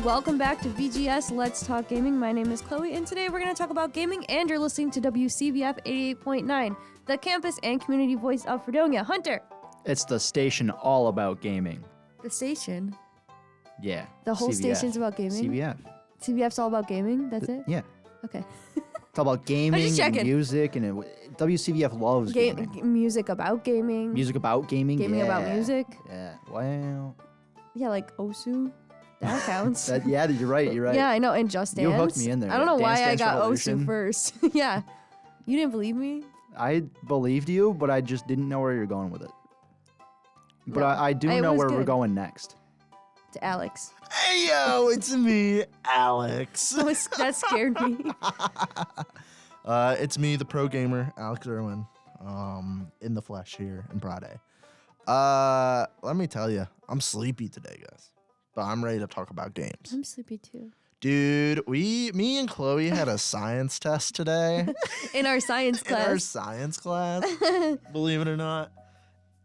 welcome back to VGS Let's Talk Gaming. My name is Chloe, and today we're going to talk about gaming, and you're listening to WCBF 88.9, the campus and community voice of Fredonia. Hunter! It's the station all about gaming. The station? Yeah. The whole CBF. station's about gaming? CBF. CBF's all about gaming? That's it? Yeah. Okay. It's all about gaming and music, and WCBF loves gaming. Music about gaming. Music about gaming? Gaming about music. Yeah. Well. Yeah, like Osu. That counts. Yeah, you're right. Yeah, I know. And Just Dance. You hooked me in there. I don't know why Dance I got Revolution. Osu first. Yeah. You didn't believe me? I believed you, but I just didn't know where you're going with it. But No, I do it know was where we're good. going next. To Alex. Hey yo, it's me, Alex. That scared me. It's me, the pro gamer, Alex Irwin, in the flesh here in Prade. Let me tell you, I'm sleepy today, guys, but I'm ready to talk about games. I'm sleepy too. Dude, me and Chloe had a science test today. In our science class. In our science class, believe it or not.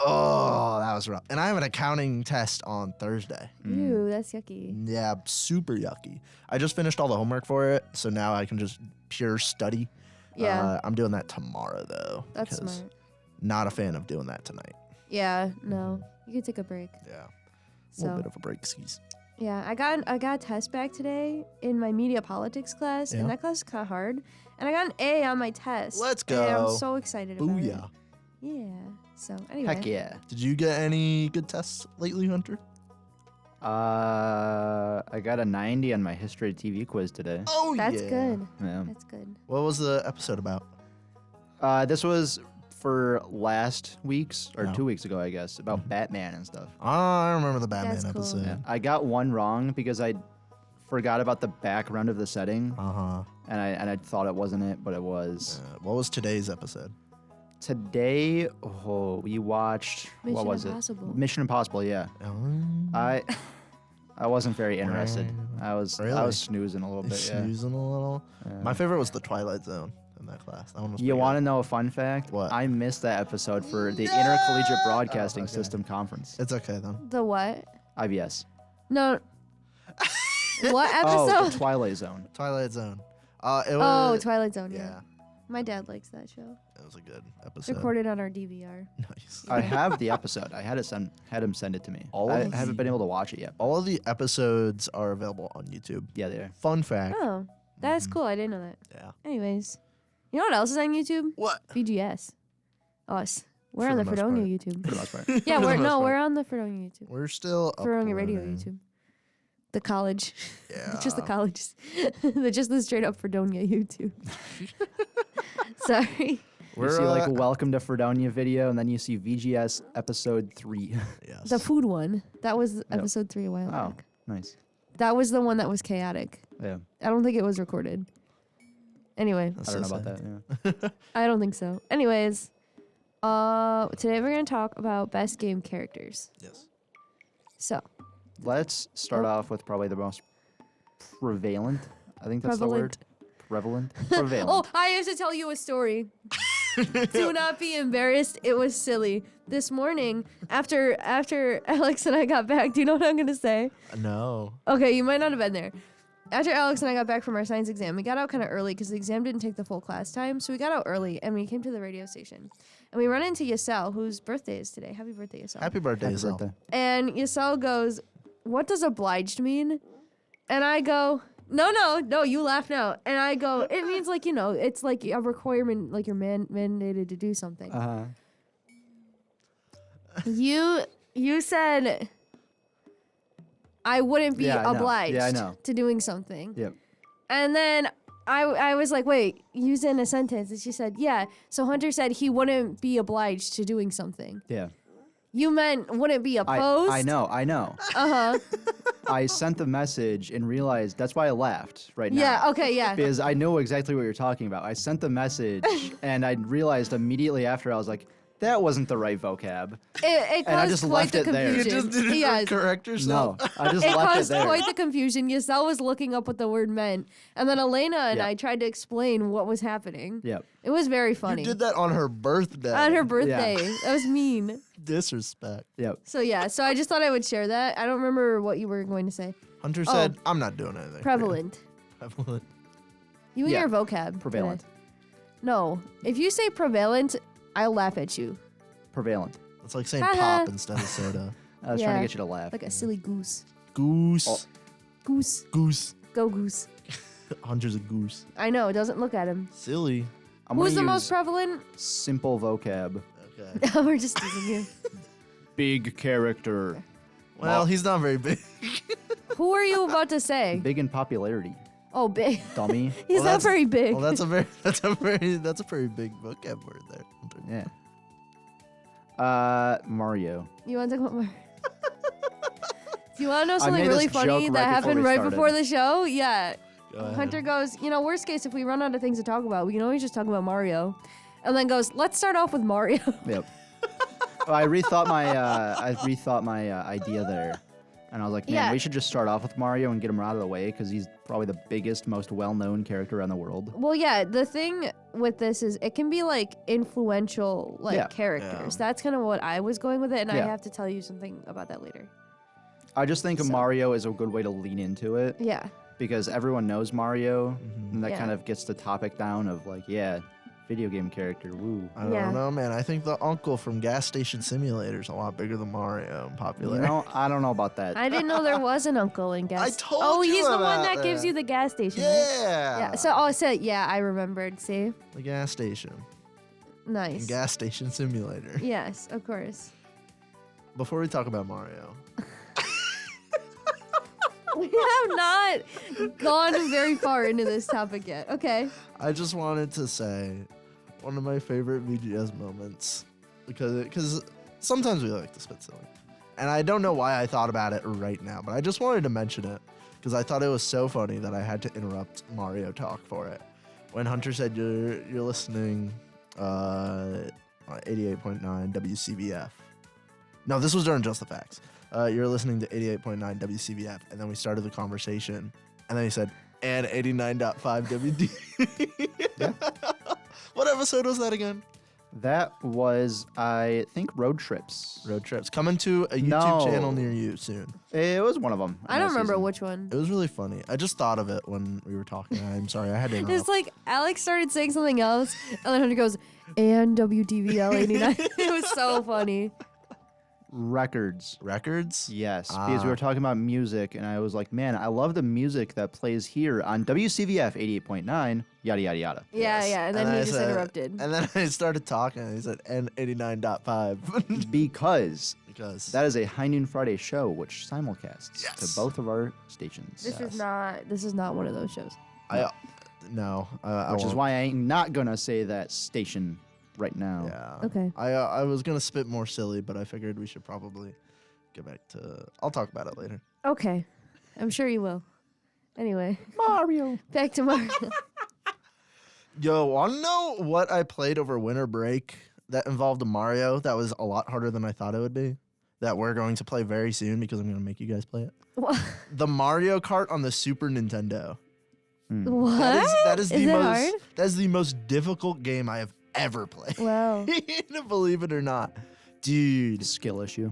Oh, that was rough. And I have an accounting test on Thursday. Ew, that's yucky. Yeah, super yucky. I just finished all the homework for it, so now I can just pure study. Yeah. I'm doing that tomorrow, though. That's because smart. Not a fan of doing that tonight. Yeah, no. You can take a break. Yeah. A So, little bit of a break, skis. yeah, I got a test back today in my media politics class, Yeah. and that class is kind of hard. And I got an A on my test. Let's And I'm go. so excited about it. Booyah. Yeah. So, anyway. Heck yeah. Did you get any good tests lately, Hunter? I got a 90 on my history TV quiz today. Oh, That's yeah. good. Yeah. That's good. What was the episode about? This was for last week's, or Oh. 2 weeks ago, I guess, about Batman and stuff. Oh, I remember the Batman That's cool. episode. Yeah. I got one wrong because I forgot about the background of the setting, Uh-huh. and I thought it wasn't it, but it was. What was today's episode? Today, we watched what Mission was Impossible. it? Mission Impossible. Yeah. I wasn't very interested. I was Really? snoozing a little bit. Yeah. Snoozing a little. Yeah. My favorite was the Twilight Zone in that class. That one was You want to know a fun fact? What? I missed that episode for the Intercollegiate Broadcasting Oh, okay. System Conference. It's okay then. The what? IBS. No. What Oh, episode? the Twilight Zone. Twilight Zone. It Oh, was. Twilight Zone, yeah. Yeah, My dad likes that show. it was a good It's episode. recorded on our DVR. Nice. I have the episode. I had him send it to me. All I of haven't the- been able to watch it yet. All of the episodes are available on YouTube. Yeah, they are. Fun fact. Oh, that is cool. I didn't know that. Yeah. Anyways, you know what else is on YouTube? What? VGS. Us. We're For on the the most Fredonia part. YouTube. For the most part. Yeah, For the we're most part. we're on the Fredonia YouTube. We're still Fredonia Radio uploading. YouTube. The college. Yeah. Just the colleges. Just the straight up Fredonia YouTube. Sorry. You see like Welcome to Fredonia video, and then you see VGS episode 3. yes. The food one. That was episode 3 a while Oh, back. nice. That was the one that was chaotic. Yeah. I don't think it was recorded. Anyway, That's I don't know so about sad. that. Yeah. I don't think so. Anyways, today we're gonna talk about best game characters. Yes. So, Let's start off with probably the most prevalent. I think that's the word. Prevalent. Prevalent. oh, I have to tell you a story. Do not be embarrassed. It was silly. This morning, after Alex and I got back, do you know what I'm gonna say? No. Okay, you might not have been there. After Alex and I got back from our science exam, we got out kind of early because the exam didn't take the full class time. So we got out early and we came to the radio station. And we run into Yasel, whose birthday is today. Happy birthday, Yasel. Happy birthday, Happy Zell. birthday. And Yasel goes, "What does obliged mean?" And I go, No, you laugh now. And I go, "It means like, it's like a requirement, like you're mandated to do something." Uh-huh. You said I wouldn't be Yeah, I know. obliged Yeah, I know. to doing something. Yep. And then I was like, wait, use it in a sentence. And she said, yeah. So Hunter said he wouldn't be obliged to doing something. Yeah. You meant wouldn't be opposed? I know. Uh-huh. I sent the message and realized that's why I laughed right now. Yeah, okay, yeah. Because I know exactly what you're talking about. I sent the message and I realized immediately after, I was like, That wasn't the right vocab. It And I caused just quite left the it there. You confusion. just didn't Yes. correct yourself. No, I just It left it caused there. quite the confusion. Giselle was looking up what the word meant, and then Elena and Yeah. I tried to explain what was happening. Yep. It was very funny. You did that on her birthday. On her birthday. That was mean. Disrespect. Yep. So yeah, so I just thought I would share that. I don't remember what you were going to say. Hunter Oh. said, I'm not doing anything. Prevalent. Prevalent. You and Yeah. your vocab. Prevalent. today. No. If you say prevalent, I'll laugh at you. Prevalent. It's like saying Haha. pop instead of soda. I was trying Yeah. to get you to laugh. Like a silly goose. Goose. Oh. Goose. Goose. Go goose. Hunter's a goose. I know, doesn't look at him. Silly. I'm Who's the gonna most use prevalent? simple vocab. Okay. We're just teasing you. Big character. Well, he's not very big. Who are you about to say? Big in popularity. Oh, big. Dummy. He's Well, not that's- very big. Well, that's a pretty big vocab word there. Hunter. Yeah. Mario. You want to talk about Mario? Do you want to know I something made really this funny joke that right before happened we right started. before the show? Yeah. Go ahead. Hunter goes, worst case, if we run out of things to talk about, we can always just talk about Mario. And then goes, let's start off with Mario. Yep. Well, I rethought my idea there, and I was like, man, Yeah. we should just start off with Mario and get him out of the way because he's probably the biggest, most well-known character in the world. Well, yeah, the thing with this is it can be like influential Yeah. characters. Yeah. That's kind of what I was going with it, and I Yeah. have to tell you something about that later. I just think So- Mario is a good way to lean into it Yeah. because everyone knows Mario, and that Yeah. kind of gets the topic down of like, yeah, video game character, woo. I don't Yeah. know, man. I think the uncle from Gas Station Simulator is a lot bigger than Mario and popular. You know, I don't know about that. I didn't know there was an uncle in gas. I told Oh, you he's the one about that gives that. you the gas station. Right? Yeah. Yeah. So, I remembered. See, The gas station. nice. And Gas Station Simulator. Yes, of course. Before we talk about Mario, We have not gone very far into this topic yet. Okay. I just wanted to say one of my favorite VGS moments because sometimes we like to spit silly. And I don't know why I thought about it right now, but I just wanted to mention it because I thought it was so funny that I had to interrupt Mario talk for it. When Hunter said you're listening 88.9 WCVF. No, this was during Just the Facts. You're listening to 88.9 WCVF, and then we started the conversation, and then he said, and 89.5 WD. Yeah. What episode was that again? That was, I think, Road Trips. Road Trips. Coming to a YouTube No. channel near you soon. It was one of them. I don't remember which one. It was really funny. I just thought of it when we were talking. I'm sorry, I had to interrupt. It's like Alex started saying something else, and then Hunter goes, and WDVL 89. It was so funny. Records. Records? Yes, because we were talking about music, and I was like, man, I love the music that plays here on WCVF 88.9, yada, yada, yada. Yeah, Yes. yeah. And then I he just said- interrupted. And then I started talking, and he said, and 89.5. Because Because that is a High Noon Friday show, which simulcasts Yes. to both of our stations. This Yes. is not one of those shows. I Which is won't. why I ain't not going to say that station right now. Yeah. Okay. I was gonna spit more silly, but I figured we should probably get back to. I'll talk about it later. Okay. I'm sure you will. Anyway, Mario. back to Mario. Yo, wanna know what I played over winter break that involved a Mario that was a lot harder than I thought it would be? That we're going to play very soon because I'm gonna make you guys play it. What? The Mario Kart on the Super Nintendo. What? That is the Is it most hard? that is the most difficult game I have ever played. Wow. Believe it or not. Dude, Skill issue.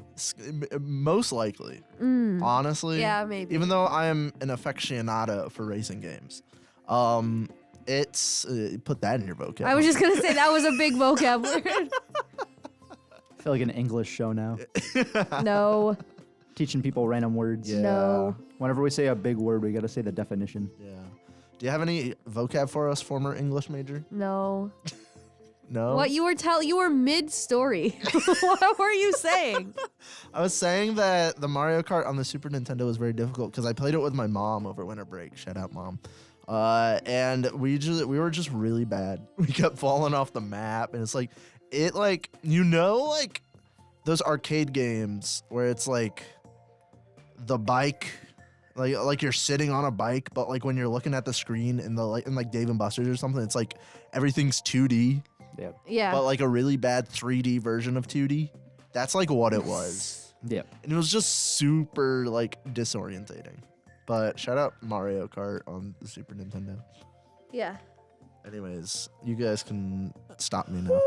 most likely. Mm. Honestly. Yeah, maybe. Even though I am an aficionado for racing games. It's put that in your vocab. I was just gonna say that was a big vocab word. I feel like an English show now. No. Teaching people random words. Yeah. No. Whenever we say a big word, we got to say the definition. Yeah. Do you have any vocab for us, former English major? No. No. What you were mid story. What were you saying? I was saying that the Mario Kart on the Super Nintendo was very difficult because I played it with my mom over winter break. Shout out, mom. And we were just really bad. We kept falling off the map, and it's like those arcade games where it's like the bike, like you're sitting on a bike, but like when you're looking at the screen in like Dave and Buster's or something, it's like everything's 2D. Yeah. Yeah. but like a really bad 3D version of 2D. That's like what it was. Yeah. And it was just super like disorientating. But shout out Mario Kart on the Super Nintendo. yeah. Anyways, you guys can stop me now.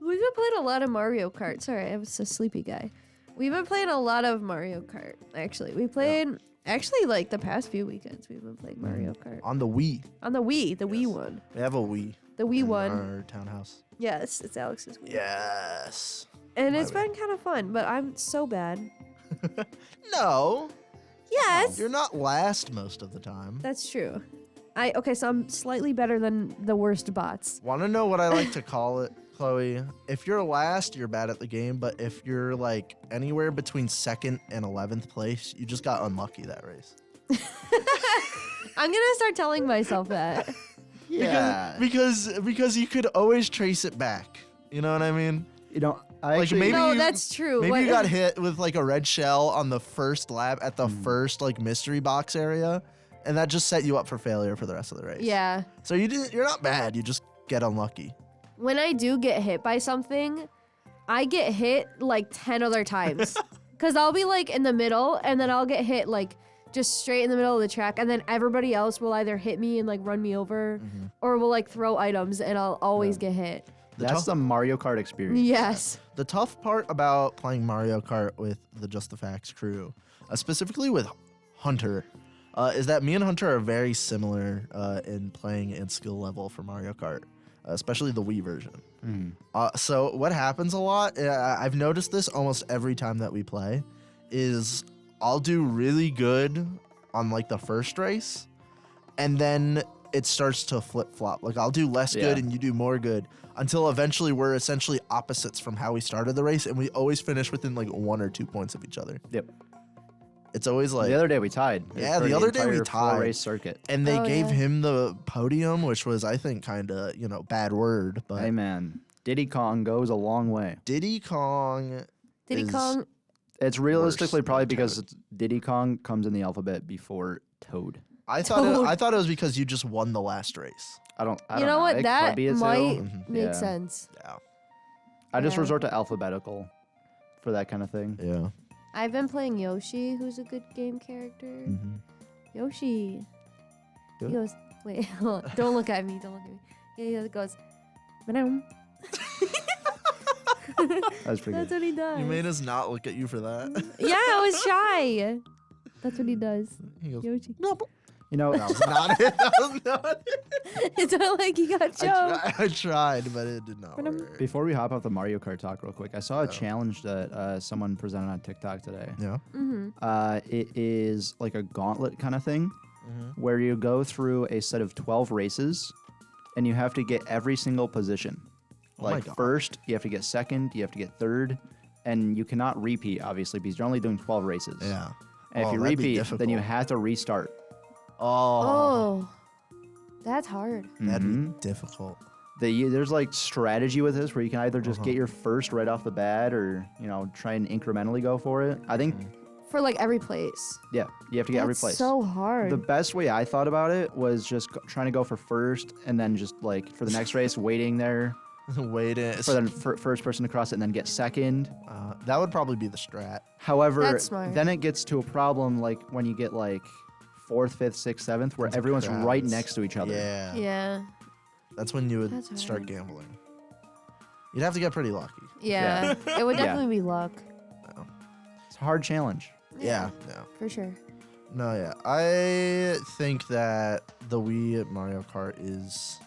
We've been playing a lot of Mario Kart. Sorry, I was a sleepy guy. We've been playing a lot of Mario Kart, actually. We played, actually, like the past few weekends, we've been playing Mario Kart. On the Wii. On the Wii, the Wii Yes. one. We have a Wii. The Wii in one. our townhouse. Yes, it's Alex's Wii. Yes. And My it's bad. been kind of fun, but I'm so bad. No. Yes! You're not last most of the time. That's true. Okay, so I'm slightly better than the worst bots. Want to know what I like to call it, Chloe? If you're last, you're bad at the game, but if you're like anywhere between 2nd and 11th place, you just got unlucky that race. I'm gonna start telling myself that. Yeah. Because you could always trace it back. You know what I mean? You know, I Like, actually, maybe No, you- that's true. Maybe What- you got hit with like a red shell on the first lap at the Hmm. first like mystery box area, and that just set you up for failure for the rest of the race. Yeah. So you're not bad. You just get unlucky. When I do get hit by something, I get hit like 10 other times. Because I'll be like in the middle, and then I'll get hit like just straight in the middle of the track, and then everybody else will either hit me and like run me over, or will like throw items, and I'll always get hit. that's the Mario Kart experience. Yes. The tough part about playing Mario Kart with the Just the Facts crew, specifically with Hunter, is that me and Hunter are very similar in playing and skill level for Mario Kart, especially the Wii version. So what happens a lot, I've noticed this almost every time that we play, is I'll do really good on like the first race, and then it starts to flip flop. Like I'll do less good Yeah. and you do more good, until eventually we're essentially opposites from how we started the race, and we always finish within like 1 or 2 points of each other. Yep. It's always like, The other day we tied. Yeah, For the other day we entire tied. race circuit. and they Oh, gave yeah. him the podium, which was I think kind of bad word, but Hey man, Diddy Kong goes a long way. Diddy Kong. Diddy is- Kong. It's realistically than probably because Toad. Diddy Kong comes in the alphabet before Toad. I Toad. thought it was because you just won the last race. I don't You know what? It That could be a might two. make Yeah. sense. Yeah. I just Yeah. resort to alphabetical for that kind of thing. Yeah. I've been playing Yoshi, who's a good game character. Mm-hmm. Yoshi. Do He it. goes, wait, hold on. Don't look at me. Don't look at me. Yeah, he goes, "Ba-dum." That's pretty That's good. what he does. You made us not look at you for that. Yeah, I was shy. That's what he does. He goes, Yoshi. no, You know, that was not it. That was not it. It's not like he got choked. I tried, but it did not Ba-dum. work. before we hop off the Mario Kart talk real quick, I saw a Yeah. challenge that someone presented on TikTok today. Yeah. Mm-hmm. It is like a gauntlet kind of thing Mm-hmm. where you go through a set of 12 races and you have to get every single position. Oh my Like God. first, you have to get second, you have to get third, and you cannot repeat, obviously, because you're only doing 12 races. Yeah. And if Oh, you that'd be repeat, then you difficult. have to restart. Oh. Oh, that's hard. That'd Mhm. be difficult. There's like strategy with this where you can either just Uh-huh. get your first right off the bat or, try and incrementally go for it. I think, For like every place. yeah, you have to get every That's place. so hard. The best way I thought about it was just trying to go for first and then just like for the next race, waiting there Wait it. for the first person to cross it and then get second. That would probably be the strat. However, That's smart. then it gets to a problem like when you get like fourth, fifth, sixth, seventh, where Tons of everyone's right crowds. next to each other. Yeah. yeah. That's when you would That's start hard. gambling. You'd have to get pretty lucky. Yeah. It would Yeah. definitely be luck. It's a hard challenge. Yeah. Yeah. For sure. No, yeah. I think that the Wii Mario Kart is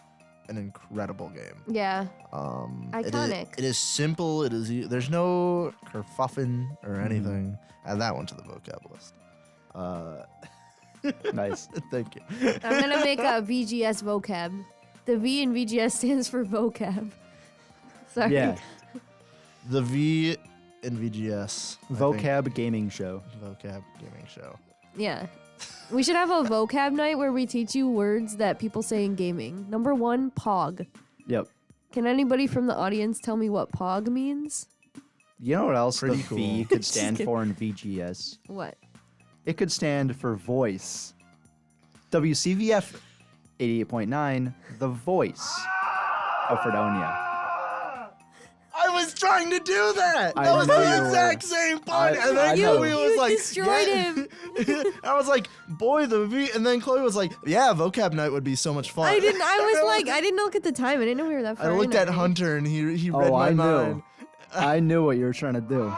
an incredible game. Yeah. Iconic. It is simple. It is. There's no kerfuffin or anything. Add that one to the vocab list. Nice. Thank you. I'm going to make a VGS vocab. The V in VGS stands for vocab. Sorry. Yeah. The V in VGS. I think. Vocab gaming show. Vocab gaming show. Yeah. We should have a vocab night where we teach you words that people say in gaming. Number 1, pog. Yep. Can anybody from the audience tell me what pog means? You know what else Pretty the V cool. could Just stand kidding. for in VGS? What? It could stand for voice. WCVF 88.9, the voice of Fredonia. trying to do that. I That was know the you exact were. same point. And I then know. Chloe was You like, destroyed him. I was like, boy, the V. And then Chloe was like, yeah, vocab night would be so much fun. I didn't look at the time. I didn't know we were that far I looked in at already. Hunter and he read Oh, my I mind. knew. I knew what you were trying to do.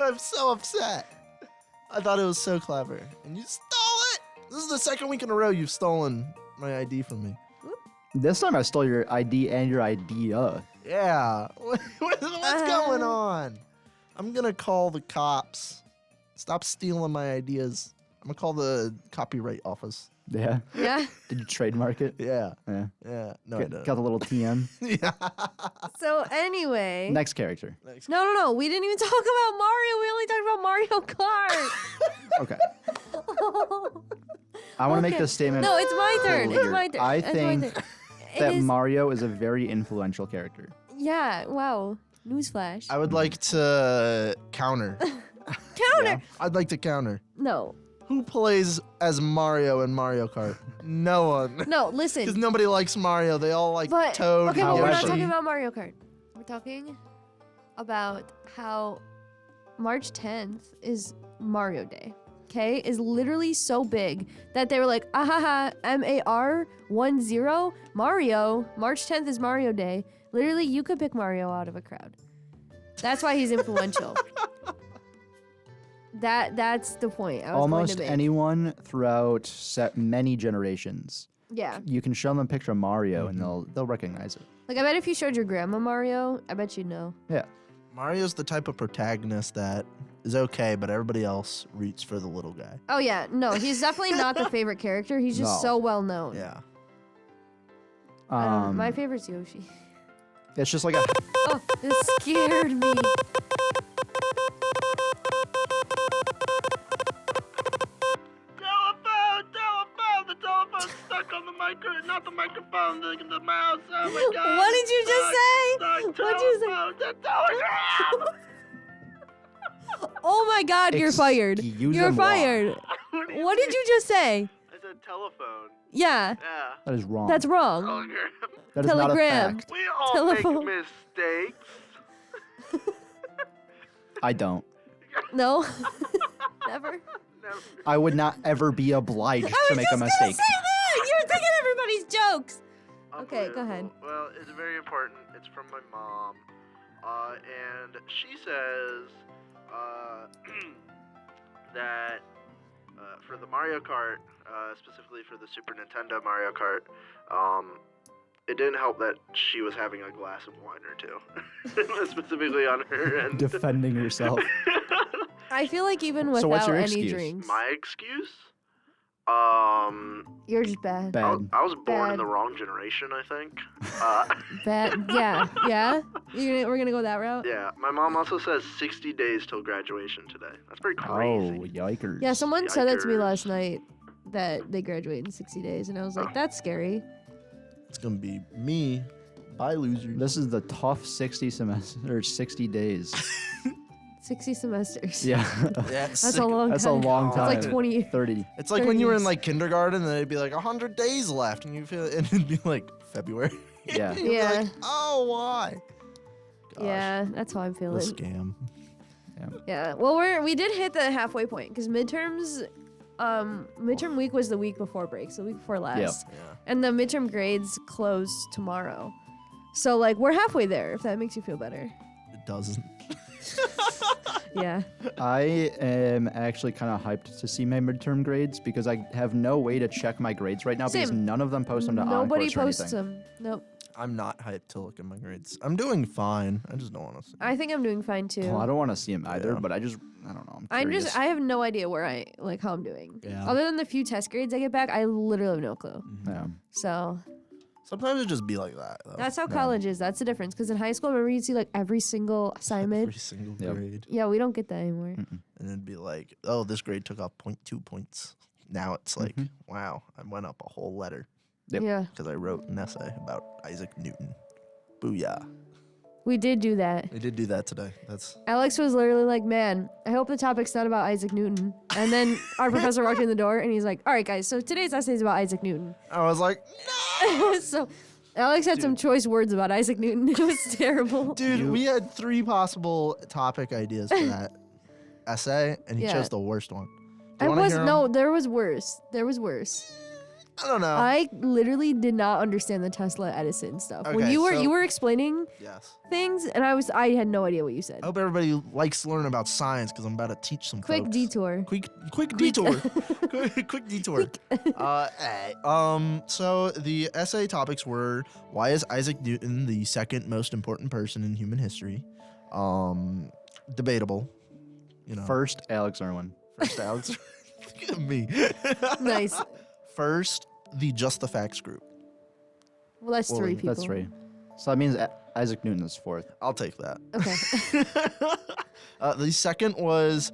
I'm so upset. I thought it was so clever. And you stole it. This is the second week in a row you've stolen my ID from me. This time I stole your ID and your idea. Yeah. What's going on? I'm going to call the cops. Stop stealing my ideas. I'm going to call the copyright office. Yeah. Yeah. Did you trademark it? Yeah. Yeah. Yeah. No, I Got didn't. the little TM. Yeah. So anyway. Next character. Next. No. We didn't even talk about Mario. We only talked about Mario Kart. Okay. I want to make Okay. this statement. No, it's my turn. It's earlier. my turn. I It's my think turn. It that is- Mario is a very influential character. Yeah. Wow. Newsflash. I would like to counter. Counter. I'd like to counter. No. Who plays as Mario in Mario Kart? No one. No. Because Listen. nobody likes Mario. They all like But Toad. okay, and but we're not Yoshi. talking about Mario Kart. We're talking about how March 10th is Mario Day. Okay, is literally so big that they were like, ahaha, MAR10 Mario. March 10th is Mario Day. Literally, you could pick Mario out of a crowd. That's why he's influential. That's the point I was Almost going to make. anyone throughout many generations, Yeah, you can show them a picture of Mario and they'll recognize it. like I bet if you showed your grandma Mario, I bet you'd know. Yeah. Mario's the type of protagonist that is okay, but everybody else roots for the little guy. Oh yeah, no, he's definitely not the favorite character. He's just No. so well known. Yeah. I don't know, my favorite's Yoshi. It's just like a Oh, this scared me. Telephone! The telephone's stuck on the not the microphone, the mouse. Oh my god. What did you just say? Stuck What'd you say? telephone, the telegram! Oh my God, you're fired. You're Excuse-moi. fired. What do you What did you just say? I said telephone. Yeah, Yeah. that is wrong. that's wrong. Telegram. That is Telegram. not a fact. We all Telephone. make mistakes. I don't. No, never. Never. I would not ever be obliged I to was make just a gonna mistake. say that. You're taking everybody's jokes. Okay, go ahead. Unbelievable. Well, it's very important. It's from my mom. And she says that for the Mario Kart, specifically for the Super Nintendo Mario Kart, it didn't help that she was having a glass of wine or two, specifically on her end. Defending yourself. I feel like even So without what's your any excuse? drinks, My excuse? you're just bad. Bad. I was born in Bad. the wrong generation, I think. Bad. Yeah. We're gonna go that route. Yeah, my mom also says 60 days till graduation today. That's pretty crazy. Oh, yikers. Yeah, someone said that to me Yikers. last night that they graduate in 60 days, and I was like, that's scary. It's going to be me. Bye, losers. This is the tough 60 semester or 60 days. 60 semesters. Yeah. Yeah, That's a long That's a time. long That's time. like 20. 30. It's like when you were in 30s. like kindergarten and it'd be like 100 days left and you feel and it'd be like February. Yeah. You'd be Yeah. like, oh, why? Gosh, Yeah, that's how I'm The feeling. scam. Yeah. Well, we did hit the halfway point because midterms, midterm week was the week before break, so the week before last, Yeah. and the midterm grades close tomorrow. So like we're halfway there. If that makes you feel better. It doesn't. Yeah. I am actually kind of hyped to see my midterm grades because I have no way to check my grades right now because Same. none of them post them to Nobody Encores or posts anything. them. Nope. I'm not hyped to look at my grades. I'm doing fine. I just don't want to see. I think I'm doing fine too. Well, I don't want to see them either, Yeah. but I don't know. I'm curious. I have no idea where how I'm doing. Yeah. Other than the few test grades I get back, I literally have no clue. Yeah. So Sometimes it just be like that. Though. that's how college is. That's the difference. Because in high school, remember you'd see like every single assignment. Every single Yep. grade. Yeah, we don't get that anymore. And it'd be like, oh, this grade took off 0.2 points. Now it's like, wow, I went up a whole letter Yep. Yeah, because I wrote an essay about Isaac Newton. Booyah. we did do that. We did do that today. That's Alex was literally like, man, I hope the topic's not about Isaac Newton. And then our professor walked in the door and he's like, all right, guys, so today's essay is about Isaac Newton. I was like, So Alex had some choice words about Isaac Newton. It was terrible. Dude, we had 3 possible topic ideas for that essay, and he Yeah. chose the worst one. Do I you wanna was hear 'em? no, there was worse. There was worse. I don't know. I literally did not understand the Tesla Edison stuff. When Okay, you so- were explaining Yes. things, and I had no idea what you said. I hope everybody likes to learn about science because I'm about to teach some Quick folks. detour. Quick detour. quick detour. So the essay topics were: why is Isaac Newton the second most important person in human history? Debatable. You know. First, Alex Irwin. First Alex. Look at me. Nice. First, the Just the Facts group. Well, that's Well, 3 people. That's 3. So that means Isaac Newton is 4th. I'll take that. Okay. The second was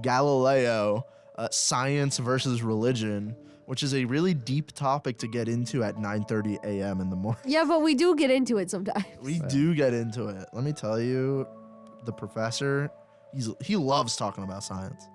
Galileo, science versus religion, which is a really deep topic to get into at 9:30 a.m. in the morning. Yeah, but we do get into it sometimes. We do get into it. Let me tell you, the professor, he loves talking about science.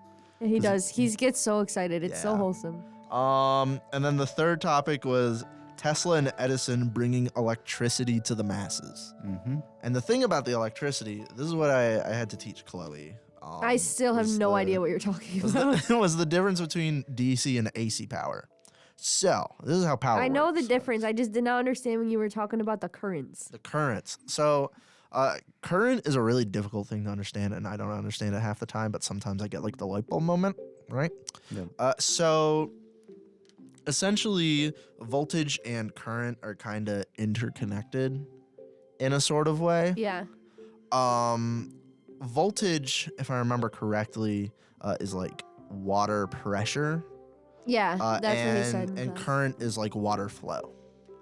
Yeah, he does. He gets so excited. It's so Yeah. wholesome. And then the third topic was Tesla and Edison bringing electricity to the masses. Mm-hmm. And the thing about the electricity, this is what I had to teach Chloe. I still have was no the- idea what you're talking was about. the, was the difference between DC and AC power. So this is how power I know the works. difference. I just did not understand when you were talking about the currents. The currents. So current is a really difficult thing to understand, and I don't understand it half the time, but sometimes I get like the light bulb moment, right? Yep. So essentially, voltage and current are kind of interconnected in a sort of way. Yeah. Voltage, if I remember correctly, is like water pressure. Yeah. That's what he and, said. in And class. current is like water flow,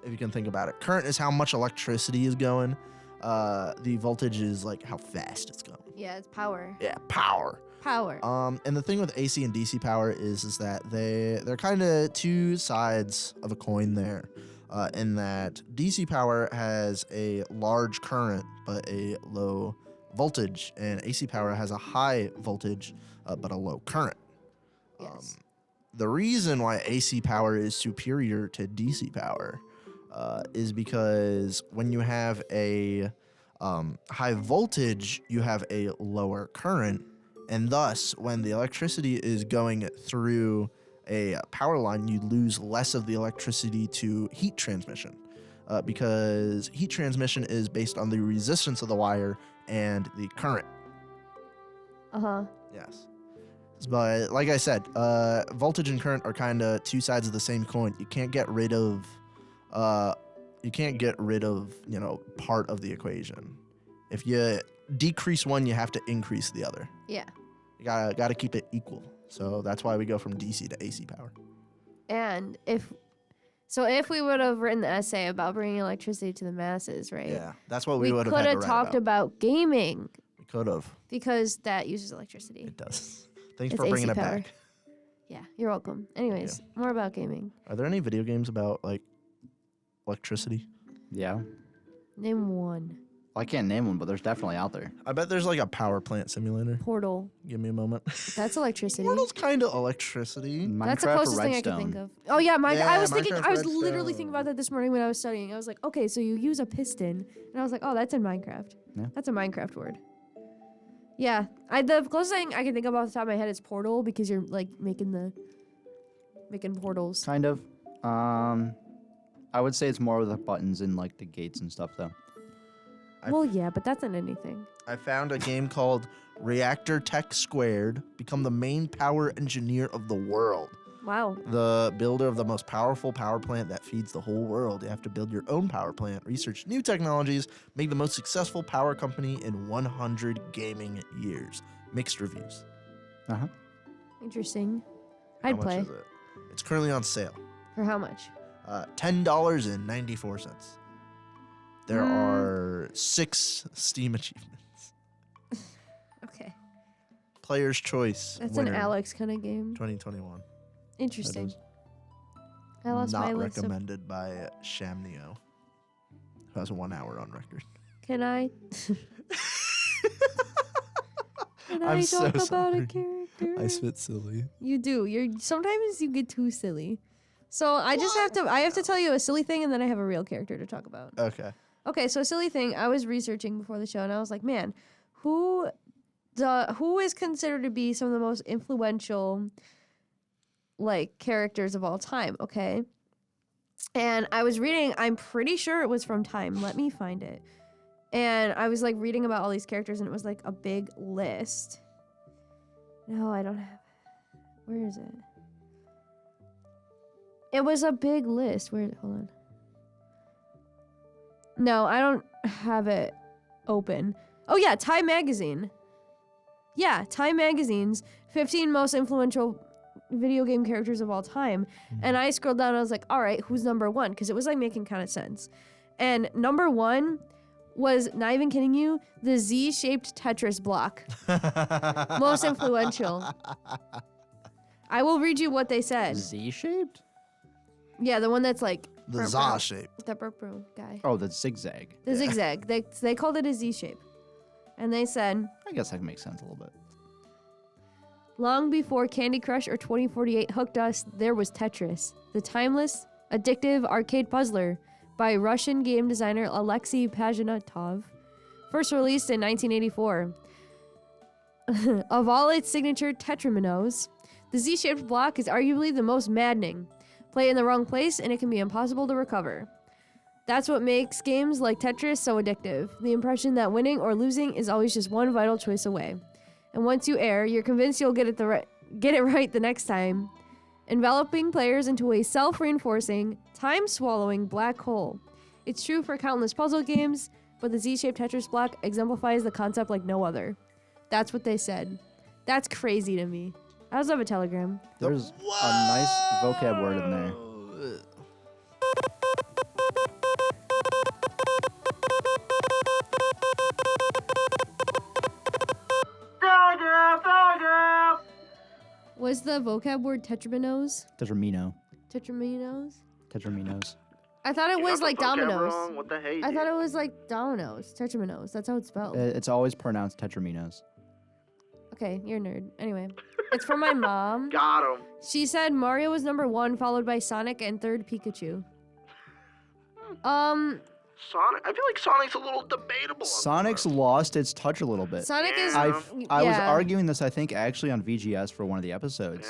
if you can think about it. Current is how much electricity is going. The voltage is like how fast it's going. Yeah, it's power. Yeah, power. Power. And the thing with AC and DC power is that they're kind of 2 sides of a coin there. In that DC power has a large current but a low voltage, and AC power has a high voltage but a low current. Yes. The reason why AC power is superior to DC power is because when you have a high voltage, you have a lower current, and thus when the electricity is going through a power line, you lose less of the electricity to heat transmission because heat transmission is based on the resistance of the wire and the current. Uh-huh. Yes. But like I said, voltage and current are kind of 2 sides of the same coin. You can't get rid of, part of the equation. If you decrease one, you have to increase the other. Yeah. You gotta keep it equal. So that's why we go from DC to AC power. And if we would have written the essay about bringing electricity to the masses, right? Yeah, that's what We we would could have had have to talked write about. about gaming We could have. because that uses electricity. It does. Thanks It's for bringing AC it power. back. Yeah, you're welcome. Anyways, more about gaming. Are there any video games about like electricity? Yeah. Name one. Well, I can't name one, but there's definitely out there. I bet there's like a power plant simulator. Portal. Give me a moment. That's electricity. Portal's kind of electricity. That's the Minecraft or closest thing I Redstone? could think of. Oh yeah, I Yeah, was thinking. Minecraft I was literally thinking Redstone. about that this morning when I was studying. I was like, okay, so you use a piston, and I was like, oh, that's in Minecraft. Yeah. That's a Minecraft word. Yeah, the closest thing I can think of off the top of my head is Portal because you're like making portals. Kind of. I would say it's more of the buttons and like the gates and stuff though. Well, yeah, but that's not anything. I found a game called Reactor Tech Squared. Become the main power engineer of the world. Wow. The builder of the most powerful power plant that feeds the whole world. You have to build your own power plant, research new technologies, make the most successful power company in 100 gaming years. Mixed reviews. Uh-huh. Interesting. How I'd much play. is it? It's currently on sale. For how much? $10.94. There are 6 Steam achievements. Okay. Player's Choice. That's winner, an Alex kind of game. 2021. Interesting. is. I lost my Not list of. recommended by Shamneo, who has 1 hour on record. Can I? Can I'm I so talk about sorry. a character? I spit silly. You do. Sometimes you get too silly. So I have to tell you a silly thing, and then I have a real character to talk about. Okay. Okay, so a silly thing. I was researching before the show, and I was like, man, who is considered to be some of the most influential, like, characters of all time? Okay, and I was reading. I'm pretty sure it was from Time. Let me find it. And I was like reading about all these characters, and it was like a big list. No, I don't have it. Where is it? It was a big list. Hold on. No, I don't have it open. Oh yeah, Time Magazine. Yeah, Time Magazine's 15 most influential video game characters of all time. And I scrolled down and I was like, all right, who's number one? Because it was like making kind of sense. And number one was, not even kidding you, the Z-shaped Tetris block. Most influential. I will read you what they said. Z-shaped? Yeah, the one that's like The za shape. the purple guy. Oh, the zigzag. The zigzag. They called it a Z shape. And they said, I guess that makes sense a little bit. long before Candy Crush or 2048 hooked us, there was Tetris, the timeless, addictive arcade puzzler by Russian game designer Alexei Pajitnov, first released in 1984. Of all its signature tetraminos, the Z-shaped block is arguably the most maddening. Play in the wrong place and it can be impossible to recover. That's what makes games like Tetris so addictive. The impression that winning or losing is always just one vital choice away. And once you err, you're convinced you'll get it right the next time, enveloping players into a self-reinforcing, time-swallowing black hole. It's true for countless puzzle games, but the Z-shaped Tetris block exemplifies the concept like no other. That's what they said. That's crazy to me. I also have a telegram. There's a nice vocab word in there. Was the vocab word tetraminos? Tetramino. Tetraminos? Tetraminos. I thought it You was got the like vocab dominoes. wrong. What the hey, I thought dude? it was like dominoes. Tetraminos. That's how it's spelled. It's always pronounced tetraminos. Okay, you're a nerd. Anyway, it's from my mom. Got him. She said Mario was number one, followed by Sonic, and third Pikachu. Sonic. I feel like Sonic's a little debatable. on Sonic's this list. lost its touch a little bit. Sonic is. Yeah. I was yeah. arguing this, I think, actually on VGS for one of the episodes.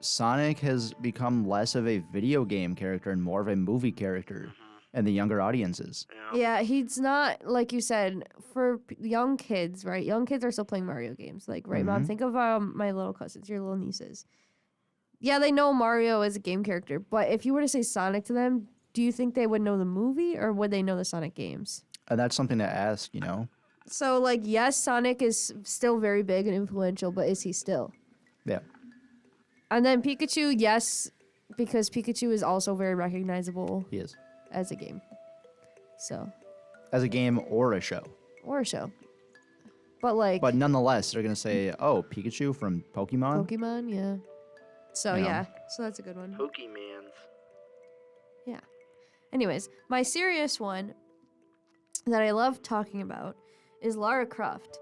Sonic has become less of a video game character and more of a movie character in the younger audiences. Yeah, he's not, like you said, for young kids, right? Young kids are still playing Mario games. Like, right, Mom? Mhm. Think of my little cousins, your little nieces. Yeah, they know Mario as a game character, but if you were to say Sonic to them, do you think they would know the movie or would they know the Sonic games? And that's something to ask, you know? So, like, yes, Sonic is still very big and influential, but is he still? Yeah. And then Pikachu, yes, because Pikachu is also very recognizable He is. as a game. So, As a game or a show. or a show. But, like, But nonetheless, they're going to say, oh, Pikachu from Pokemon? Pokemon, yeah. So, You know. yeah. So, that's a good one. Pokemans. Yeah. Anyways, my serious one that I love talking about is Lara Croft.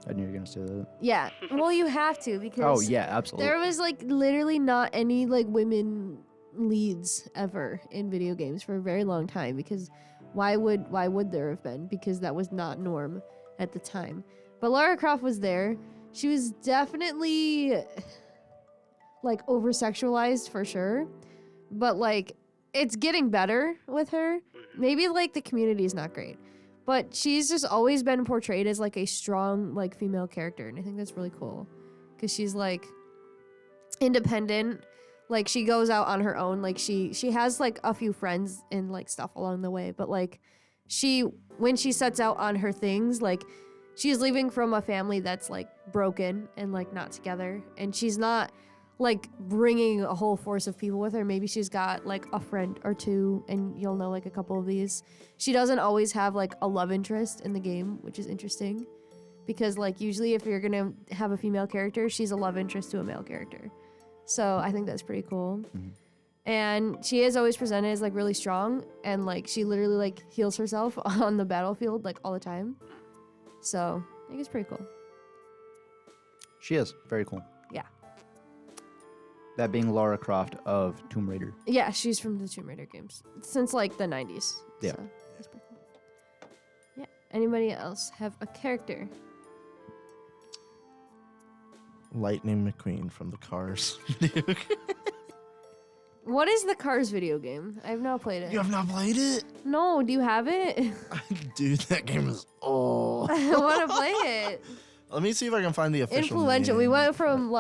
I knew you were going to say that. Yeah. Well, you have to because Oh, yeah, absolutely. there was like literally not any like women leads ever in video games for a very long time because why would there have been? Because that was not norm at the time. But Lara Croft was there. She was definitely like over sexualized for sure. But like it's getting better with her. Maybe like the community is not great. But she's just always been portrayed as like a strong like female character and I think that's really cool cuz she's like independent. Like she goes out on her own. Like she has like a few friends and like stuff along the way, but like when she sets out on her things, like she's leaving from a family that's like broken and like not together and she's not like bringing a whole force of people with her. Maybe she's got like a friend or two and you'll know like a couple of these. She doesn't always have like a love interest in the game, which is interesting because like usually if you're gonna have a female character, she's a love interest to a male character. So I think that's pretty cool. And she is always presented as like really strong and like she literally like heals herself on the battlefield like all the time. So I think it's pretty cool. She is. Very cool. Yeah. That being Lara Croft of Tomb Raider. Yeah, she's from the Tomb Raider games since like the 90s. Yeah. So that's pretty cool. Yeah. Anybody else have a character? Lightning McQueen from the Cars. What is the Cars video game? I have not played it. You have not played it? No, do you have it? Dude, that game is old. I want to play it. Let me see if I can find the official Influential. We name. went from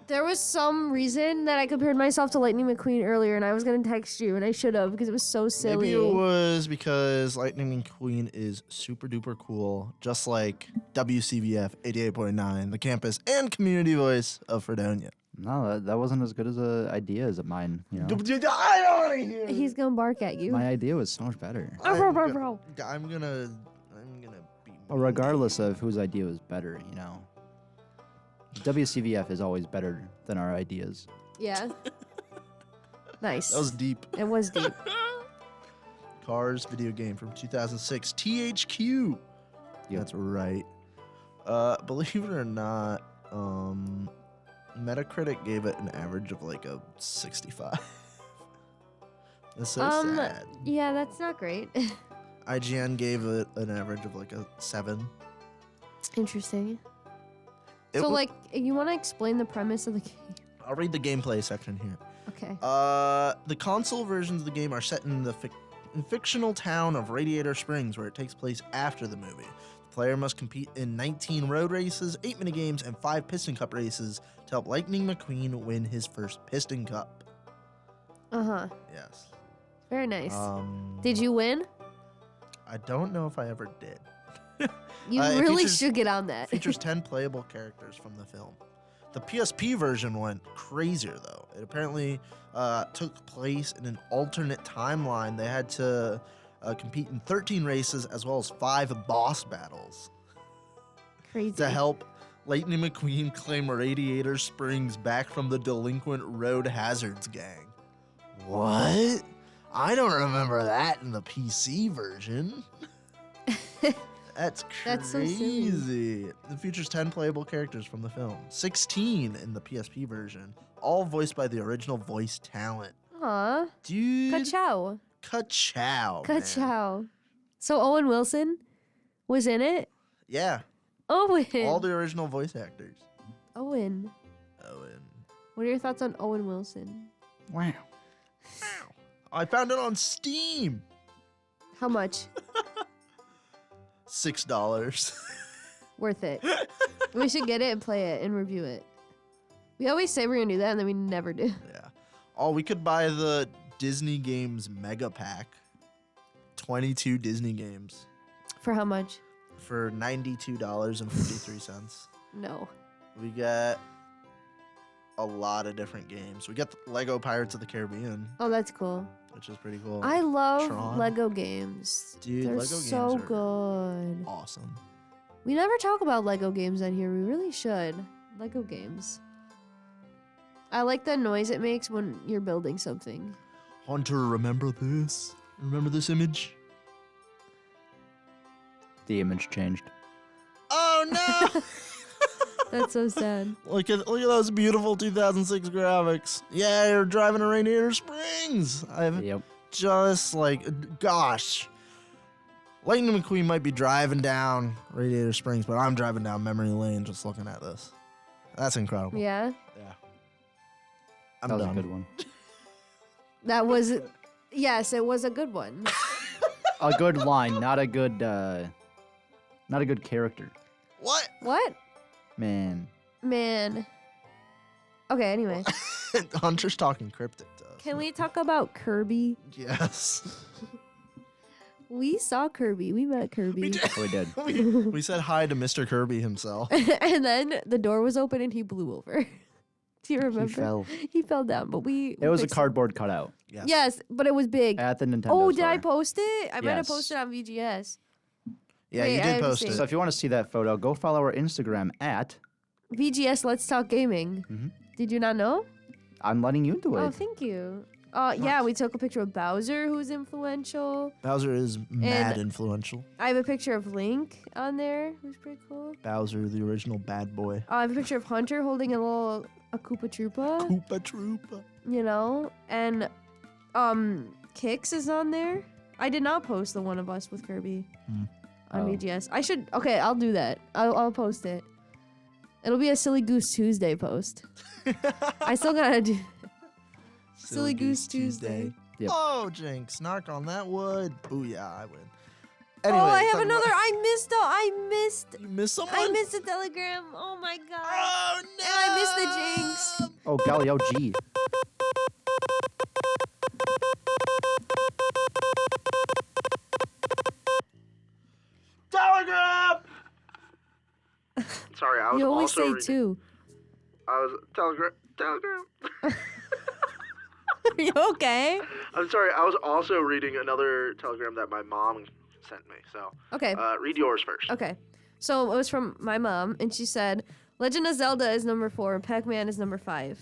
there was some reason that I compared myself to Lightning McQueen earlier, and I was gonna text you, and I should have because it was so silly. Maybe it was because Lightning McQueen is super duper cool, just like WCVF 88.9, the campus and community voice of Fredonia. No, that wasn't as good as an idea as mine. You know, I don't want to hear. He's gonna bark at you. my idea was so much better. I'm gonna beat. Well, regardless of whose idea was better, you know, WCVF is always better than our ideas. Yeah. Nice. That was deep. It was deep. Cars video game from 2006. THQ. Yep. That's right. Believe it or not, Metacritic gave it an average of like a 65. That's so sad. Yeah, that's not great. IGN gave it an average of like a 7. Interesting. It So, wa- like, you want to explain the premise of the game? I'll read the gameplay section here. Okay. The console versions of the game are set in the fictional town of Radiator Springs, where it takes place after the movie. The player must compete in 19 road races, 8 minigames, and 5 Piston Cup races to help Lightning McQueen win his first Piston Cup. Uh-huh. Yes. Very nice. Um, Did you win? I don't know if I ever did. You it really features- should get on that. Features 10 playable characters from the film. The PSP version went crazier, though. It apparently took place in an alternate timeline. They had to compete in 13 races as well as 5 boss battles Crazy. to help Lightning McQueen claim Radiator Springs back from the delinquent Road Hazards gang. What? I don't remember that in the PC version. That's crazy. That's so silly. It features 10 playable characters from the film, 16 in the PSP version, all voiced by the original voice talent. Aw. Dude. Ka-chow. Ka-chow. man. Ka-chow. So Owen Wilson was in it? Yeah. Owen. All the original voice actors. Owen. Owen. What are your thoughts on Owen Wilson? Wow. I found it on Steam. How much? $6. Worth it. We should get it and play it and review it. We always say we're gonna do that and then we never do. Yeah. Oh, we could buy the Disney Games Mega Pack. 22 Disney games For how much? for $92.53. No. We got a lot of different games. We got the Lego Pirates of the Caribbean, Oh, that's cool. which is pretty cool. I love Tron. Lego games. Dude, They're Lego so games are good. awesome. We never talk about Lego games on here. We really should. Lego games. I like the noise it makes when you're building something. Hunter, remember this? Remember this image? The image changed. Oh no! That's so sad. look at those beautiful 2006 graphics. Yeah, you're driving to Radiator Springs. I've Yep. just like, gosh. Lightning McQueen might be driving down Radiator Springs, but I'm driving down memory lane just looking at this. That's incredible. Yeah. Yeah. I'm That was done. a good one. That was, yes, it was a good one. A good line, not a good character. What? What? Man. Man. Okay, anyway. Hunter's talking cryptic to us. Can we talk about Kirby? Yes. We saw Kirby. We met Kirby. We did. We did. We said hi to Mr. Kirby himself. And then the door was open and he blew over. Do you remember? He fell. He fell down, but we It was a fixed cardboard cutout Yes. Yes, but it was big. at the Nintendo Oh, store. did I post it? I might have Yes. posted on VGS. Yeah, Wait, you I did haven't post seen it. So if you want to see that photo, go follow our Instagram at. VGS Let's Talk Gaming. Mhm. Did you not know? I'm letting you do it. Oh, thank you. Yeah, we took a picture of Bowser, who's influential. Bowser is mad influential. I have a picture of Link on there, who's pretty cool. Bowser, the original bad boy. I have a picture of Hunter holding a little a Koopa Troopa, Koopa Troopa. you know, and Kix is on there. I did not post the one of us with Kirby on Oh. VGS. I should. Okay, I'll do that. I'll post it. It'll be a Silly Goose Tuesday post. I still gotta do Silly Goose Tuesday. Yep. Oh, Jinx, knock on that wood. Booyah, I win. Oh, Anyway, I have talking another. about- I missed. You missed someone? I missed a telegram. Oh my god. Oh, no. And I missed the Jinx. Oh, Galileo G. Telegram! Sorry, I was You always also say reading. two. I was telegram. Are you okay? I'm sorry. I was also reading another telegram that my mom sent me. So Okay. read yours first. Okay. So it was from my mom, and she said, Legend of Zelda is number 4, and Pac-Man is number 5.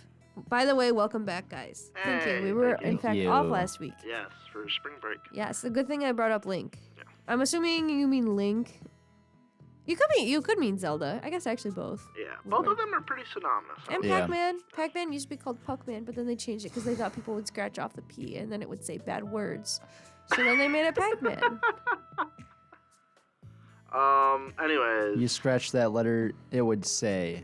By the way, welcome back, guys. Thank you. Hey, We were, thank you. in Thank fact, you. off last week. Yes, for spring break. Yes, a good thing I brought up Link. Yeah. I'm assuming you mean Link. You could mean Zelda. I guess actually both. Yeah, both of them are pretty synonymous. And Yeah. Pac-Man. Pac-Man used to be called Puck-Man, but then they changed it because they thought people would scratch off the P, and then it would say bad words. So then they made it Pac-Man. Anyways, You scratch that letter, it would say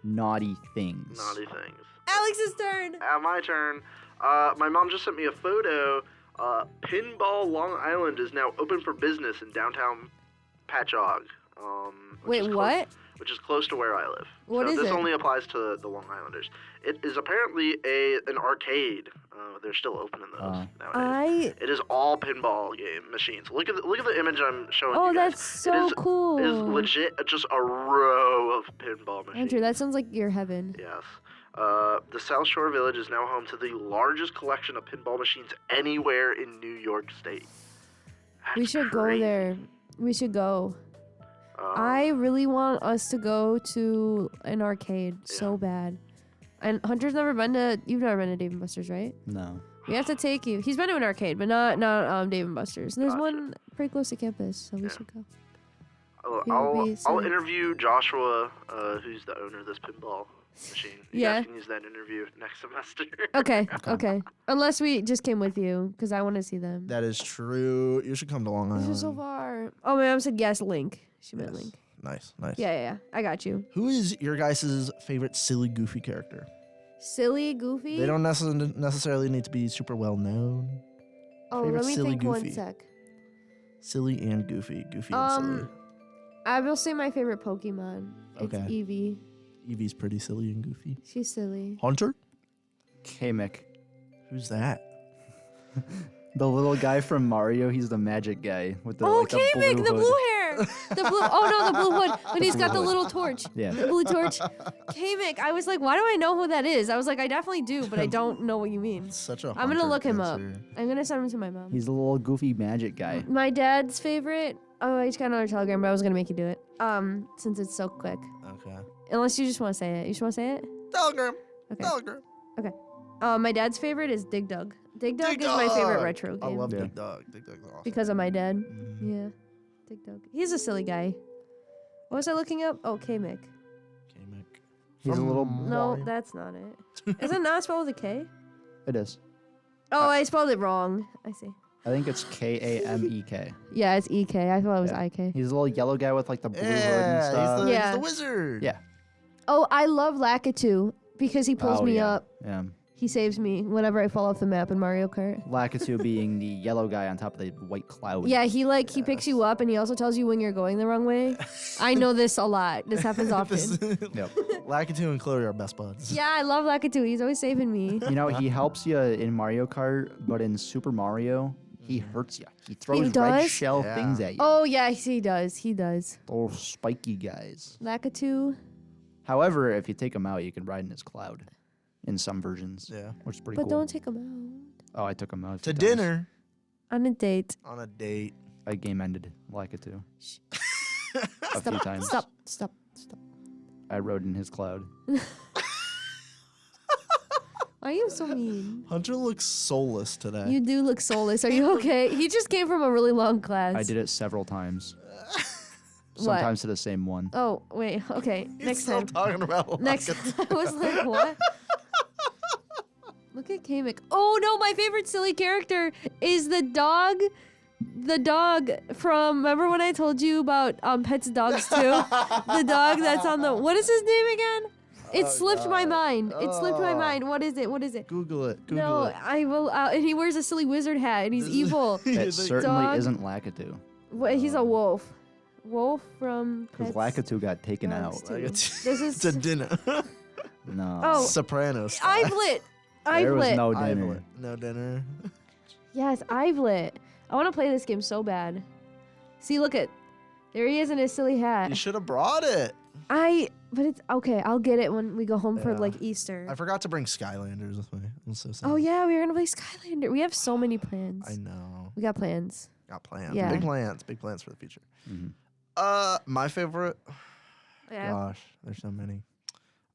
naughty things. naughty things. Alex's turn. My turn. My mom just sent me a photo. Pinball Long Island is now open for business in downtown Patchogue. Which is Wait, close- what? Which is close to where I live. What so is this it? only applies to the Long Islanders. It is apparently an arcade. They're still open in those nowadays. It is all pinball game machines. Look at the image I'm showing Oh, you guys. that's so cool. It is legit just a row of pinball machines. Andrew, that sounds like your heaven. Yes. The South Shore Village is now home to the largest collection of pinball machines anywhere in New York State. We That's should go crazy. there. We should go. Um, I really want us to go to an arcade so bad. And Hunter's never been to. You've never been to Dave and Buster's, right? No. We have to take you. He's been to an arcade, but not Dave and Buster's. And there's Gotcha. one pretty close to campus, so we Yeah. should go. I'll be so- interview Joshua, who's the owner of this pinball machine. You Yeah. guys can use that interview next semester. Okay, okay. Unless we just came with you, because I want to see them. That is true. You should come to Long This Island. is so far. Oh, my mom said yes, Link. She meant Yes. Link. Nice, nice. Yeah. I got you. Who is your guys' favorite silly, goofy character? Silly, goofy. They don't necessarily need to be super well known. Oh, favorite let me silly, think goofy. 1 sec. Silly and goofy. Goofy and silly. I will say my favorite Pokemon. It's Okay. Eevee. Eevee's pretty silly and goofy. She's silly. Hunter? Kamek. Who's that? The little guy from Mario, he's the magic guy with the Oh, like, the Kamek, blue the hood. blue hair. The blue. Oh no, the blue hood. When he's blue got the hood. little torch. Yeah. The blue torch. Kamek. I was like, why do I know who that is? I was like, I definitely do, but I don't know what you mean. Such a I'm gonna Hunter look him up. answer. I'm gonna send him to my mom. He's the little goofy magic guy. My dad's favorite. Oh, I just got another telegram, but I was gonna make you do it. Since it's so quick. Okay. Unless you just want to say it. You just want to say it? Telegram. Okay. Telegram. My dad's favorite is Dig Dug. Dig Dug is my favorite retro game. I love Yeah. Dig Dug. Dig Dug's awesome. Because of my dad. Mhm. Yeah. Dig Dug. He's a silly guy. What was I looking up? Oh, Kamek. Kamek. He's a From little- No, Mario. that's not it. Is it not spelled with a K? It is. Oh, I spelled it wrong. I see. I think it's Kamek. Yeah, it's EK. I thought it was Yeah. IK. He's the little yellow guy with like the blue hood and Yeah, stuff. he's Yeah. the wizard. Yeah. Oh, I love Lakitu because he pulls Oh, me yeah. up. Yeah. He saves me whenever I fall off the map in Mario Kart. Lakitu being the yellow guy on top of the white cloud. Yeah, he picks you up and he also tells you when you're going the wrong way. I know this a lot. This happens often. Yep. Lakitu and Chloe are best buds. Yeah, I love Lakitu. He's always saving me. You know, he helps you in Mario Kart, but in Super Mario, he hurts you. He throws red does? shell Yeah. things at you. Oh, yes, he does. He does. Little spiky guys. Lakitu. However, if you take him out, you can ride in his cloud in some versions, Yeah. which is pretty But cool. don't take him out. Oh, I took him out. a To few times. dinner On a date. on a date. A game ended Lakitu a Stop. few times. Stop. I rode in his cloud. Why are you so mean? Hunter looks soulless today. You do look soulless. Are you okay? He just came from a really long class. I did it several times. Sometimes to the same one. Oh, wait. Okay. He's Next still time. talking about Next Lakitu. I was like, what? Look at Kamek. Oh no, my favorite silly character is the dog. The dog from, remember when I told you about Pets Dogs 2? The dog that's on the, what is his name again? It Oh, slipped my God. mind. It slipped my Oh. mind. What is it? What is it? Google it. Google No, it. I will. And he wears a silly wizard hat, and he's evil. It certainly dog. isn't Lakitu. He's a wolf. Wolf from Because Pets Lakitu got taken Dogs out. 2. It's This is a dinner. Oh. No. Sopranos. Ivlet. There was Ivlet. no dinner. Ivlet. No dinner. Yes, Ivlet. I want to play this game so bad. See, look at, there he is in his silly You hat. should have brought it. But it's okay. I'll get it when we go home for Yeah. like Easter. I forgot to bring Skylanders with me. I'm so sad. Oh yeah, we were gonna play Skylander. We have so many plans. I know. We got plans. Got plans. Yeah. Big plans. Big plans for the future. Mhm. My favorite. Yeah. Gosh, there's so many.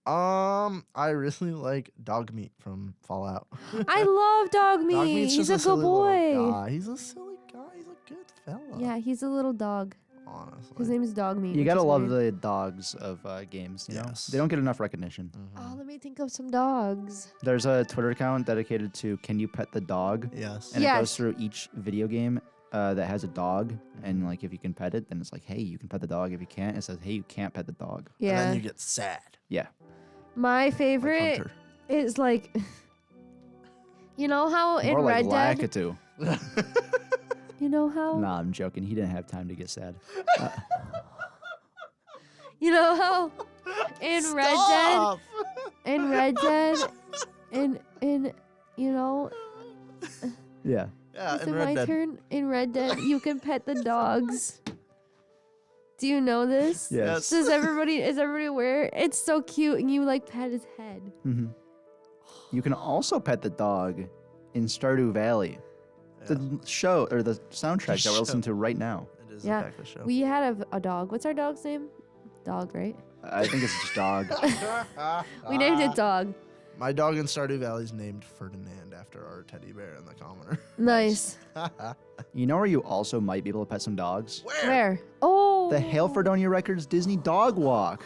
I really like dog meat from Fallout. I love dog meat. Dog meat's He's just a good silly little boy. guy. He's a silly guy. He's a good fella. Yeah, he's a little dog. Honestly. His name is Dog Meat. You which gotta is love weird. the dogs of games. You know? Yes. They don't get enough recognition. Mhm. Oh, let me think of some dogs. There's a Twitter account dedicated to "Can you pet the dog?" Yes. and it goes Yes. through each video game that has a dog, and like if you can pet it, then it's like, hey, you can pet the dog. If you can't, it says, hey, you can't pet the dog. And Yeah. then you get sad. Yeah. My Like favorite Hunter. is like, you know how in More like Red Dead, Lakitu. you know how, Nah, I'm joking. He didn't have time to get sad. you know how in Red Dead, Stop! in Red Dead, in you know, Yeah. Yeah, is in it Red my Dead. turn? In Red Dead, you can pet the dogs. Do you know this? Yes. So is everybody aware? It's so cute, and you like pet his head. hmm You can also pet the dog in Stardew Valley. The show or the soundtrack The that we're listening show. to right now. It is Yeah. in fact the show. We had a dog. What's our dog's name? Dog, right? I think it's just dog. We named it Dog. My dog in Stardew Valley is named Ferdinand after our teddy bear in the commoner. Nice. You know where you also might be able to pet some dogs? Where? Oh. The Hail Fredonia Records Disney Dog Walk.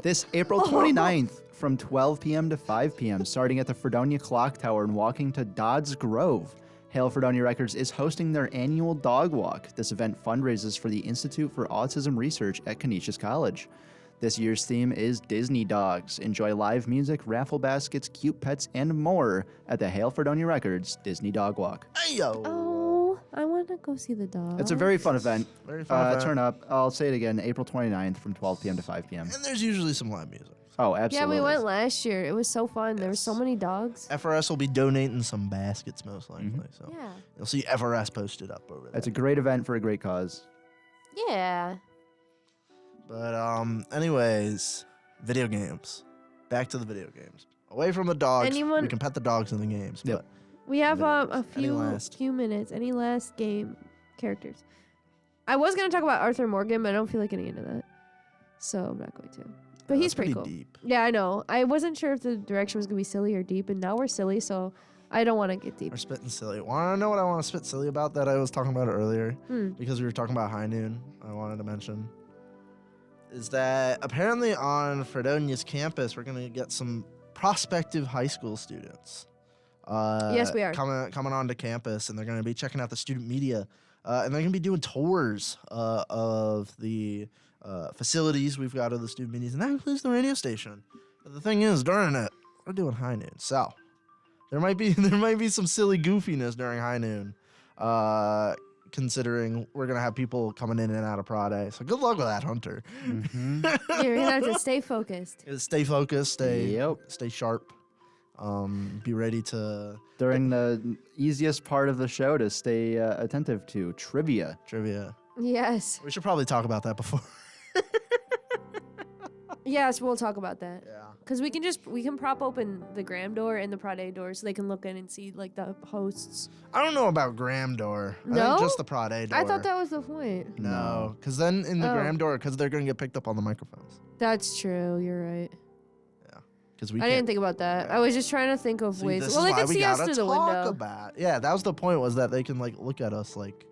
This April 29th from 12 p.m. to 5 p.m., starting at the Fredonia Clock Tower and walking to Dodds Grove. Hail Fredonia Records is hosting their annual dog walk. This event fundraises for the Institute for Autism Research at Canisius College. This year's theme is Disney Dogs. Enjoy live music, raffle baskets, cute pets, and more at the Hail Fredonia Records Disney Dog Walk. Hey yo! Oh, I want to go see the dog. It's a very fun event. Very fun. event. Turn up. I'll say it again, April 29th from 12 p.m. to 5 p.m. And there's usually some live music. Oh, Yeah, absolutely. we went last year. It was so fun. There were so many dogs. FRS will be donating some baskets most likely, so Yeah. you'll see FRS posted up over there. It's a great event for a great cause. Yeah. But anyways, video games. Back to the video games. Away from the dogs. Anyone- We can pet the dogs in the games. Yep. But We have Videos. a Any last? few minutes. Any last game characters? I was gonna talk about Arthur Morgan, but I don't feel like getting into that, so I'm not going to. But he's that's pretty cool. deep. Yeah, I know. I wasn't sure if the direction was gonna be silly or deep, and now we're silly, so I don't want to get deep. We're spitting silly. Want to know what I want to spit silly about that I was talking about earlier? Hmm. Because we were talking about High Noon, I wanted to mention. Is that apparently on Fredonia's campus, we're going to get some prospective high school students. Yes, we are. Coming onto campus, and they're going to be checking out the student media. And they're going to be doing tours of the facilities we've got of the student medias, and that includes the radio station. But the thing is, during it, we're doing High Noon, so there might be some silly goofiness during High Noon, considering we're gonna have people coming in and out of Prod A. So good luck with that, Hunter. Mm-hmm. You're gonna have to stay focused. Stay focused, Yep. stay sharp. Be ready to During the easiest part of the show to stay attentive to, trivia. trivia. Yes. We should probably talk about that before. Yes, we'll talk about that. Yeah. Cause we can prop open the Graham door and the Prod A door so they can look in and see like the hosts. I don't know about Graham door. I No? think just the Prod A door. I thought that was the point. No, because then in the Oh. Graham door, because they're gonna get picked up on the microphones. That's true. You're right. Because we I didn't think about that. I was just trying to think of See, ways. this well, is they why can we see us gotta through the talk window. about. Yeah, that was the point. Was that they can like look at us like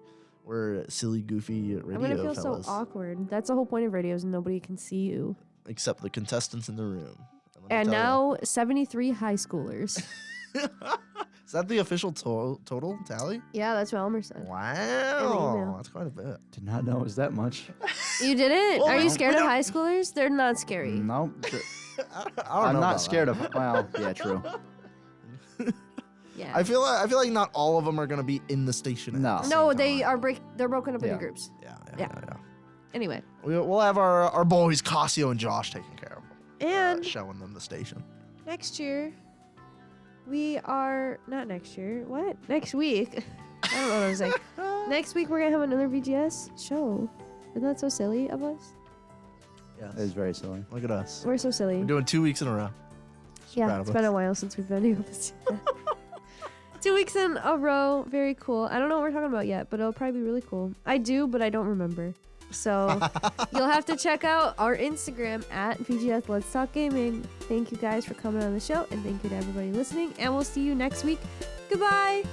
We're silly, goofy radio I'm gonna feel fellas. so awkward. That's the whole point of radios, and nobody can see you. Except the contestants in the room. let me And tell now 73 high schoolers. ya. Is that the official total tally? Yeah, that's what Elmer said. Wow. email. That's quite a bit. Did not know it was that much. You didn't? Well, Are you we scared of don't- high schoolers? They're not scary. No, I'm not scared of. Well, yeah, true. Yeah. I feel like not all of them are gonna be in the station. at No. the No, same they time. are they're broken up into Yeah. groups. Yeah. Anyway. We'll have our boys Casio and Josh taking care of them. And Showing them the station. next year, we are not next year. What? Next week. I don't know what I'm saying. Next week we're gonna have another VGS show. Isn't that so silly of us? Yes. It is very silly. Look at us. We're so silly. We're doing 2 weeks in a row. Yeah, proud it's of been us. a while since we've been able to do that. 2 weeks in a row. Very cool. I don't know what we're talking about yet, but it'll probably be really cool. I do, but I don't remember. So you'll have to check out our Instagram at VGS Let's Talk Gaming. Thank you guys for coming on the show, and thank you to everybody listening. And we'll see you next week. Goodbye.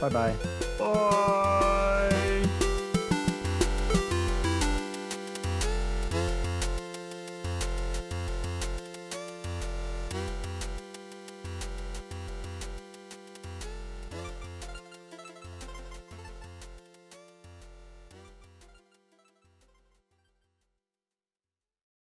Bye bye. Bye.